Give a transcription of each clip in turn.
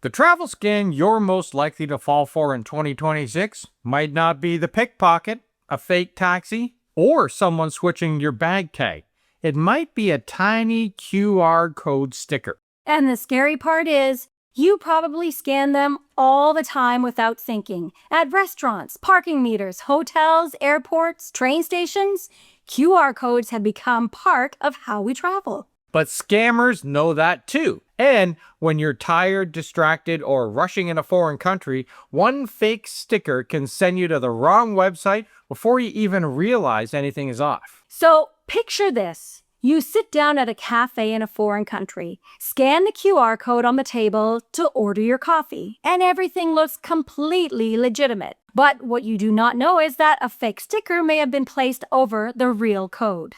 The travel scam you're most likely to fall for in 2026 might not be the pickpocket, a fake taxi, or someone switching your bag tag. It might be a tiny QR code sticker. And the scary part is, you probably scan them all the time without thinking. At restaurants, parking meters, hotels, airports, train stations, QR codes have become part of how we travel. But scammers know that too. And when you're tired, distracted, or rushing in a foreign country, one fake sticker can send you to the wrong website before you even realize anything is off. So picture this. You sit down at a cafe in a foreign country, scan the QR code on the table to order your coffee, and everything looks completely legitimate. But what you do not know is that a fake sticker may have been placed over the real code.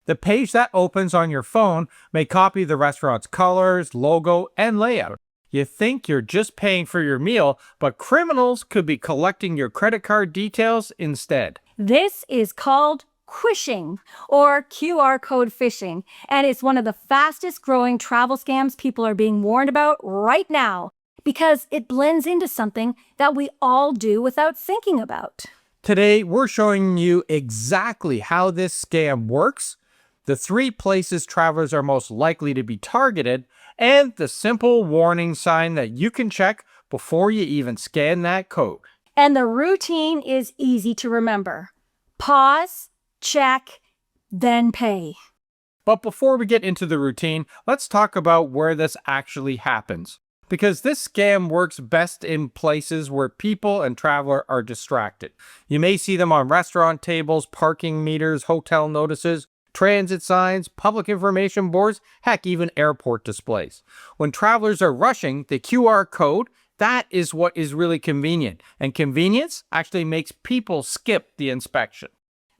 The page that opens on your phone may copy the restaurant's colors, logo, and layout. You think you're just paying for your meal, but criminals could be collecting your credit card details instead. This is called Quishing, or QR code phishing, and it's one of the fastest growing travel scams people are being warned about right now because it blends into something that we all do without thinking about. Today, we're showing you exactly how this scam works, the 3 places travelers are most likely to be targeted, and the simple warning sign that you can check before you even scan that code. And the routine is easy to remember. Pause, check, then pay. But before we get into the routine, let's talk about where this actually happens. Because this scam works best in places where people and travelers are distracted. You may see them on restaurant tables, parking meters, hotel notices, transit signs, public information boards, heck, even airport displays. When travelers are rushing, the QR code, that is what is really convenient. And convenience actually makes people skip the inspection.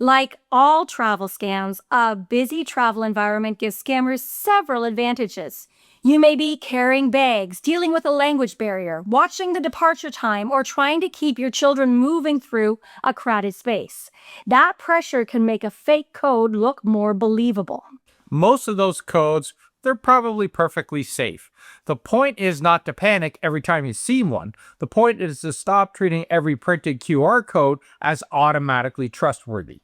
Like all travel scams, a busy travel environment gives scammers several advantages. You may be carrying bags, dealing with a language barrier, watching the departure time, or trying to keep your children moving through a crowded space. That pressure can make a fake code look more believable. Most of those codes, they're probably perfectly safe. The point is not to panic every time you see one. The point is to stop treating every printed QR code as automatically trustworthy.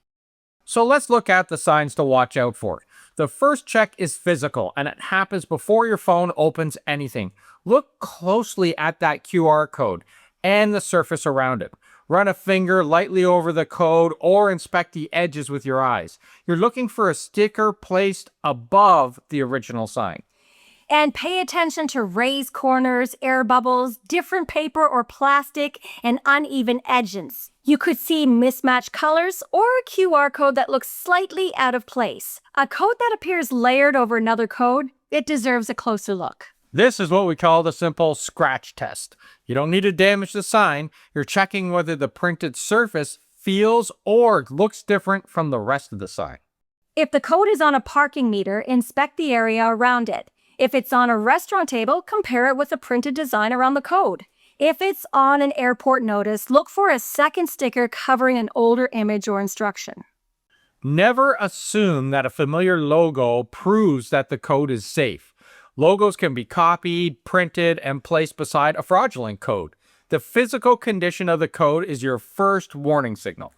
So let's look at the signs to watch out for. The first check is physical, and it happens before your phone opens anything. Look closely at that QR code and the surface around it. Run a finger lightly over the code or inspect the edges with your eyes. You're looking for a sticker placed above the original sign. And pay attention to raised corners, air bubbles, different paper or plastic, and uneven edges. You could see mismatched colors or a QR code that looks slightly out of place. A code that appears layered over another code, it deserves a closer look. This is what we call the simple scratch test. You don't need to damage the sign. You're checking whether the printed surface feels or looks different from the rest of the sign. If the code is on a parking meter, inspect the area around it. If it's on a restaurant table, compare it with the printed design around the code. If it's on an airport notice, look for a second sticker covering an older image or instruction. Never assume that a familiar logo proves that the code is safe. Logos can be copied, printed, and placed beside a fraudulent code. The physical condition of the code is your first warning signal.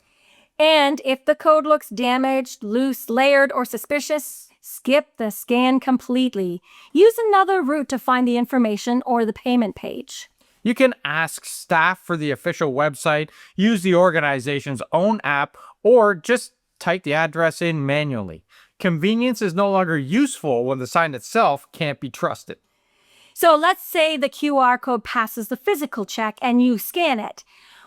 And if the code looks damaged, loose, layered, or suspicious, skip the scan completely. Use another route to find the information or the payment page. You can ask staff for the official website, use the organization's own app, or just type the address in manually. Convenience is no longer useful when the sign itself can't be trusted. So let's say the QR code passes the physical check and you scan it.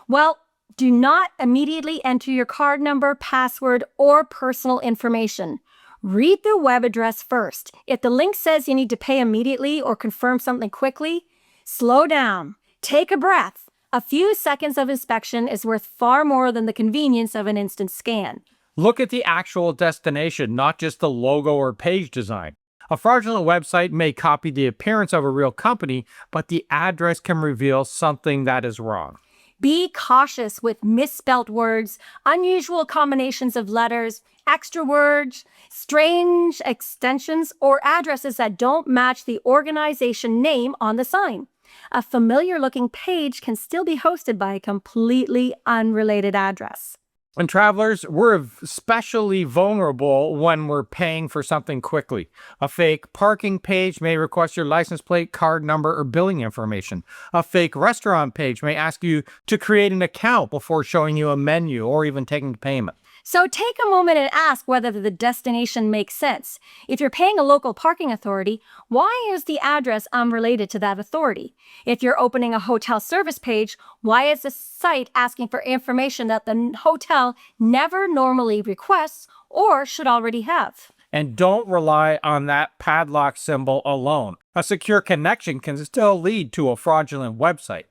Well, do not immediately enter your card number, password, or personal information. Read the web address first. If the link says you need to pay immediately or confirm something quickly, slow down. Take a breath. A few seconds of inspection is worth far more than the convenience of an instant scan. Look at the actual destination, not just the logo or page design. A fraudulent website may copy the appearance of a real company, but the address can reveal something that is wrong. Be cautious with misspelt words, unusual combinations of letters, extra words, strange extensions, or addresses that don't match the organization name on the sign. A familiar-looking page can still be hosted by a completely unrelated address. And travelers, we're especially vulnerable when we're paying for something quickly. A fake parking page may request your license plate, card number, or billing information. A fake restaurant page may ask you to create an account before showing you a menu or even taking payment. So take a moment and ask whether the destination makes sense. If you're paying a local parking authority, why is the address unrelated to that authority? If you're opening a hotel service page, why is the site asking for information that the hotel never normally requests or should already have? And don't rely on that padlock symbol alone. A secure connection can still lead to a fraudulent website.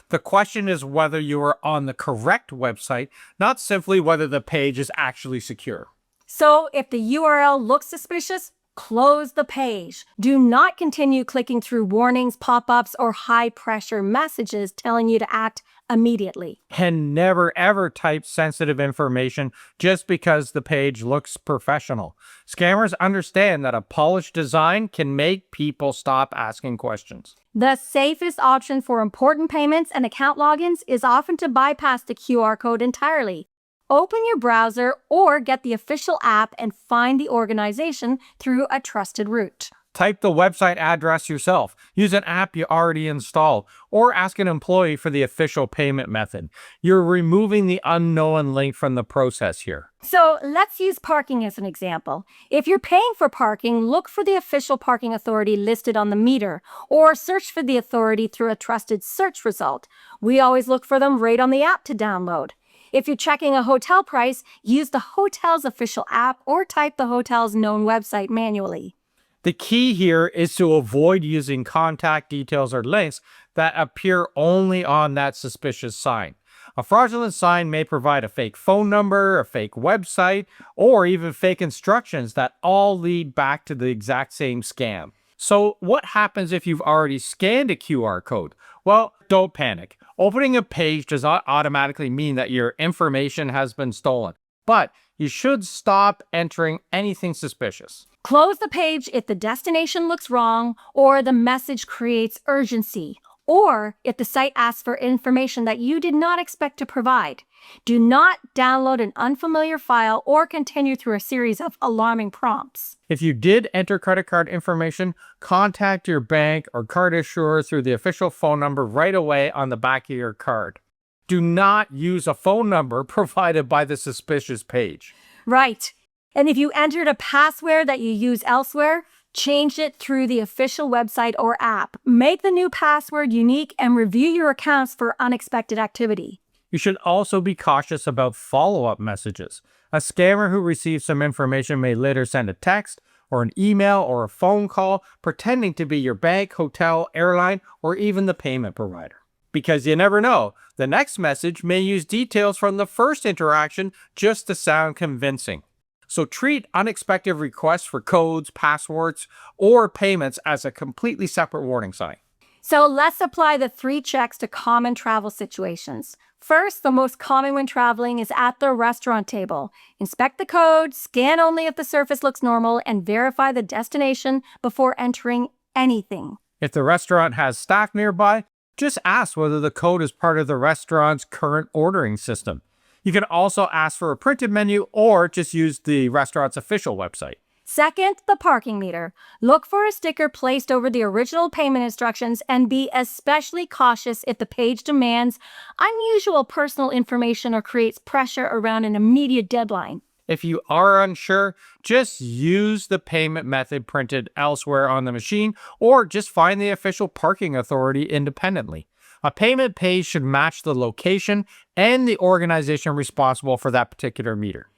The question is whether you are on the correct website, not simply whether the page is actually secure. So if the URL looks suspicious, close the page. Do not continue clicking through warnings, pop-ups, or high-pressure messages telling you to act immediately. And never ever type sensitive information just because the page looks professional. Scammers understand that a polished design can make people stop asking questions. The safest option for important payments and account logins is often to bypass the QR code entirely. Open your browser or get the official app and find the organization through a trusted route. Type the website address yourself, use an app you already installed, or ask an employee for the official payment method. You're removing the unknown link from the process here. So let's use parking as an example. If you're paying for parking, look for the official parking authority listed on the meter, or search for the authority through a trusted search result. We always look for them right on the app to download. If you're checking a hotel price, use the hotel's official app or type the hotel's known website manually. The key here is to avoid using contact details or links that appear only on that suspicious sign. A fraudulent sign may provide a fake phone number, a fake website, or even fake instructions that all lead back to the exact same scam. So what happens if you've already scanned a QR code? Well, don't panic. Opening a page does not automatically mean that your information has been stolen, but you should stop entering anything suspicious. Close the page if the destination looks wrong or the message creates urgency, or if the site asks for information that you did not expect to provide. Do not download an unfamiliar file or continue through a series of alarming prompts. If you did enter credit card information, contact your bank or card issuer through the official phone number right away on the back of your card. Do not use a phone number provided by the suspicious page. Right. And if you entered a password that you use elsewhere, change it through the official website or app. Make the new password unique and review your accounts for unexpected activity. You should also be cautious about follow-up messages. A scammer who receives some information may later send a text or an email or a phone call pretending to be your bank, hotel, airline, or even the payment provider. Because you never know, the next message may use details from the first interaction just to sound convincing. So treat unexpected requests for codes, passwords, or payments as a completely separate warning sign. So let's apply the 3 checks to common travel situations. First, the most common when traveling is at the restaurant table. Inspect the code, scan only if the surface looks normal, and verify the destination before entering anything. If the restaurant has staff nearby, just ask whether the code is part of the restaurant's current ordering system. You can also ask for a printed menu or just use the restaurant's official website. Second, the parking meter. Look for a sticker placed over the original payment instructions and be especially cautious if the page demands unusual personal information or creates pressure around an immediate deadline. If you are unsure, just use the payment method printed elsewhere on the machine or just find the official parking authority independently. A payment page should match the location and the organization responsible for that particular meter.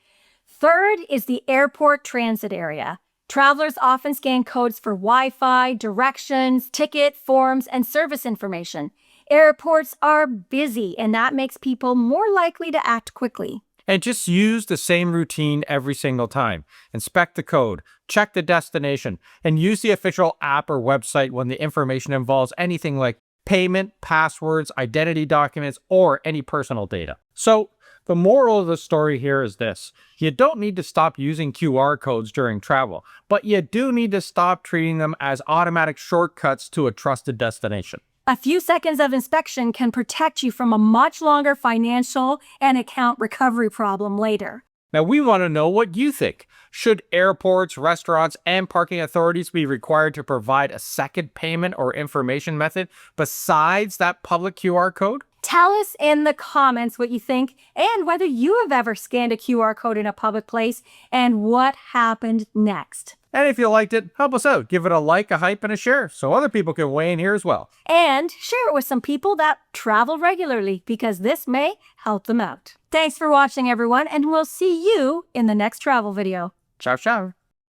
Third is the airport transit area. Travelers often scan codes for Wi-Fi, directions, ticket, forms, and service information. Airports are busy, and that makes people more likely to act quickly. And just use the same routine every single time. Inspect the code, check the destination, and use the official app or website when the information involves anything like payment, passwords, identity documents, or any personal data. So the moral of the story here is this. You don't need to stop using QR codes during travel, but you do need to stop treating them as automatic shortcuts to a trusted destination. A few seconds of inspection can protect you from a much longer financial and account recovery problem later. Now, we want to know what you think. Should airports, restaurants, and parking authorities be required to provide a second payment or information method besides that public QR code? Tell us in the comments what you think and whether you have ever scanned a QR code in a public place and what happened next. And if you liked it, help us out. Give it a like, a hype, and a share so other people can weigh in here as well. And share it with some people that travel regularly because this may help them out. Thanks for watching, everyone, and we'll see you in the next travel video. Ciao, ciao.